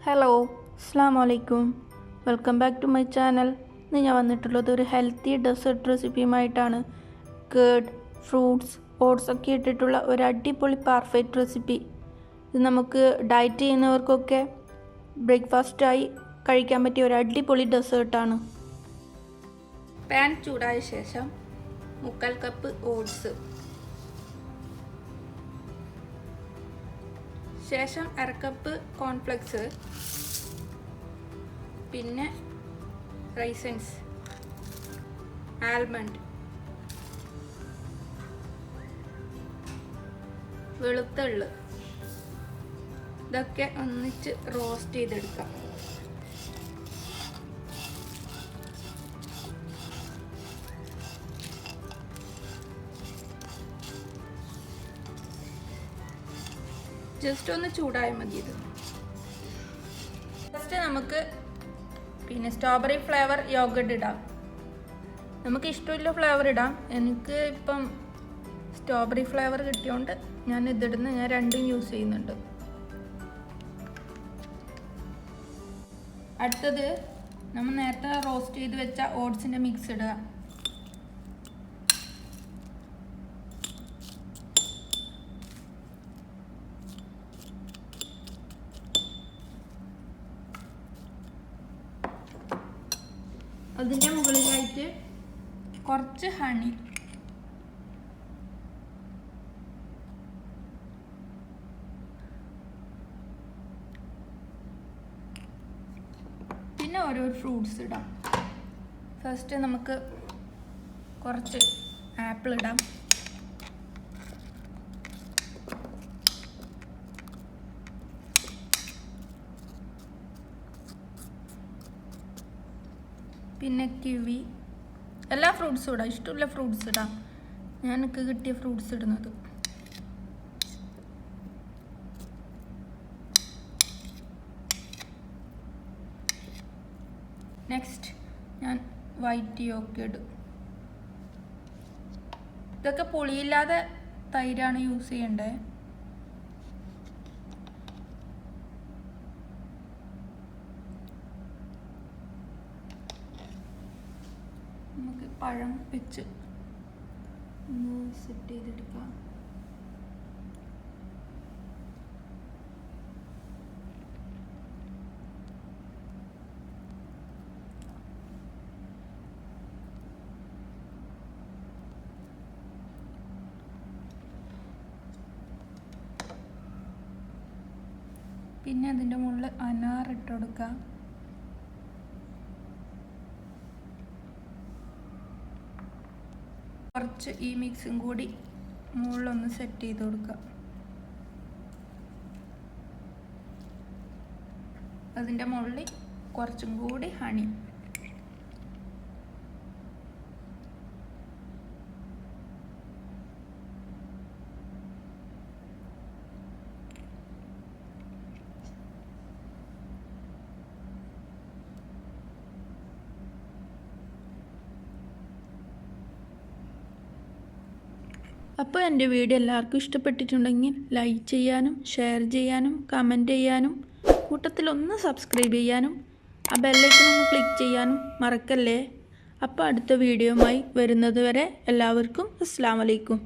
Hello, അസ്സലാമു അലൈക്കും. Welcome back to my channel. ഇന്ന് ഞാൻ വന്നിട്ടുള്ളത് ഒരു ഹെൽത്തി ഡെസേർട്ട് റെസിപ്പിയുമായിട്ടാണ്. കേർഡ്, ഫ്രൂട്ട്സ്, ഓട്സ് ഒക്കെ ഇട്ടിട്ടുള്ള ഒരു അടിപൊളി പെർഫെക്റ്റ് റെസിപ്പി. ഇത് നമുക്ക് ഡയറ്റ് ചെയ്യുന്നവർക്കൊക്കെ ബ്രേക്ക്ഫാസ്റ്റായി കഴിക്കാൻ പറ്റിയ ഒരു അടിപൊളി ഡെസേർട്ടാണ്. പാൻ ചൂടായ ശേഷം 3/4 കപ്പ് ഓട്സ്, ശേഷം 1/2 കപ്പ് കോൺഫ്ലെക്സ്, പിന്നെ റൈസൻസ്, ആൽമണ്ട്, വെളുത്ത എള്ള്, ഇതൊക്കെ ഒന്നിച്ച് റോസ്റ്റ് ചെയ്തെടുക്കാം. ജസ്റ്റ് ഒന്ന് ചൂടായാൽ മതി. ഇത് ഫസ്റ്റ് നമുക്ക് സ്ട്രോബെറി ഫ്ലേവർ യോഗർട്ട് ഇടാം. നമുക്ക് ഇഷ്ടമുള്ള ഫ്ലേവർ ഇടാം. എനിക്ക് ഇപ്പം സ്ട്രോബെറി ഫ്ലേവർ കിട്ടിയോണ്ട് ഞാൻ ഇതിടുന്ന ഞാൻ രണ്ടും യൂസ് ചെയ്യുന്നുണ്ട്. അടുത്തത് നമ്മൾ നേരത്തെ റോസ്റ്റ് ചെയ്ത് വെച്ച ഓട്സിൻ്റെ മിക്സ് ഇടുക. അതിൻ്റെ മുകളിലായിട്ട് കുറച്ച് ഹണി, പിന്നെ ഓരോ ഫ്രൂട്ട്സ് ഇടാം. ഫസ്റ്റ് നമുക്ക് കുറച്ച് ആപ്പിൾ ഇടാം. പിന്നെ കിവി, എല്ലാ ഫ്രൂട്ട്സും ഇടാം. ഇഷ്ടമുള്ള ഫ്രൂട്ട്സ് ഇടാം. എനിക്ക് കിട്ടിയ ഫ്രൂട്ട്സ് ഇടുന്നത്. നെക്സ്റ്റ് ഞാൻ വൈറ്റ് യോക്ക് ഇടും. ഇതൊക്കെ പുളിയില്ലാതെ തൈരാണ് യൂസ് ചെയ്യേണ്ടത്. നമുക്ക് പഴം വെച്ച് ഒന്ന് സെറ്റ് ചെയ്തെടുക്കാം. പിന്നെ അതിൻ്റെ മുകളിൽ അനാർ ഇട്ട് കൊടുക്കാം. കുറച്ച് ഈ മിക്സും കൂടി മുകളിലൊന്ന് സെറ്റ് ചെയ്ത് കൊടുക്കുക. അതിൻ്റെ മുകളിൽ കുറച്ചും കൂടി ഹണി. അപ്പോൾ എൻ്റെ വീഡിയോ എല്ലാവർക്കും ഇഷ്ടപ്പെട്ടിട്ടുണ്ടെങ്കിൽ ലൈക്ക് ചെയ്യാനും ഷെയർ ചെയ്യാനും കമൻറ്റ് ചെയ്യാനും കൂട്ടത്തിലൊന്ന് സബ്സ്ക്രൈബ് ചെയ്യാനും ആ ബെല്ലൈക്കൺ ഒന്ന് ക്ലിക്ക് ചെയ്യാനും മറക്കല്ലേ. അപ്പോൾ അടുത്ത വീഡിയോയുമായി വരുന്നത് വരെ എല്ലാവർക്കും അസ്സലാമു അലൈക്കും.